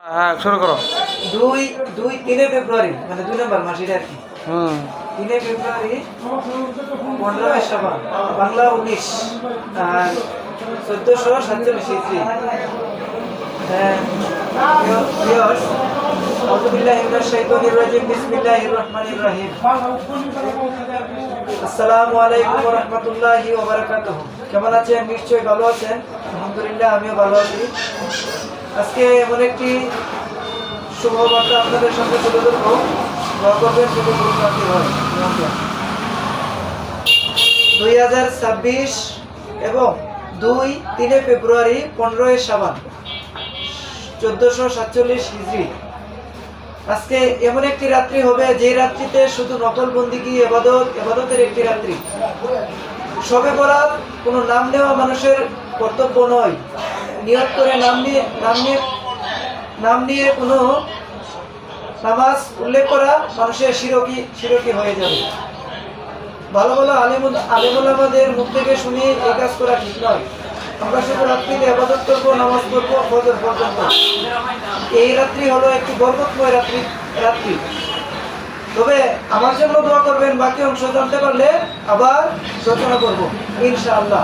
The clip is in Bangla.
হ্যাঁ শুরু করো। 2-3 ফেব্রুয়ারি মানে 2 নম্বর মাস এটা আর কি। 3 ফেব্রুয়ারি 15 শাবান বাংলা 19 আর 1447 হিজরি। ভিউয়ার্স, আউযু বিল্লাহি মিনাশ শাইতানির রাজিম, বিসমিল্লাহির রহমানির রহিম। আসসালামু আলাইকুম ওয়া রাহমাতুল্লাহি ওয়া বারাকাতুহু। কেমন আছেন? নিশ্চয়ই ভালো আছেন। আলহামদুলিল্লাহ আমিও ভালো আছি। আজকে এমন একটি শুভবার্তা আপনাদের সামনে তুলে ধরবো। দোয়া করবেন যদি গুরুপ্রাপ্তি হয়। 2026 এবং 2-3 ফেব্রুয়ারি 15 শাবান 1447 হিজরি। আজকে এমন একটি রাত্রি হবে যে রাত্রিতে শুধু নকল বন্দিগি এবাদতের একটি রাত্রি। শবে বরাত কোনো নাম নেওয়া মানুষের কর্তব্য নয়। নিয়ত করে নাম নিয়ে কোনো নামাজ উল্লেখ করা মানুষের শিরকি হয়ে যাবে। ভালো ভালো আলেমুলামাদের মুখ থেকে শুনি এই কাজ করা ঠিক নয়। আমরা শুধু রাত্রিতে ইবাদত করবো, নামাজ পড়বো ফজর পর্যন্ত। এই রাত্রি হলো একটি বরকতময় রাত্রি। তবে আমার জন্য দোয়া করবেন। বাকি অংশ জানতে পারলে আবার রচনা করবো ইনশাআল্লাহ।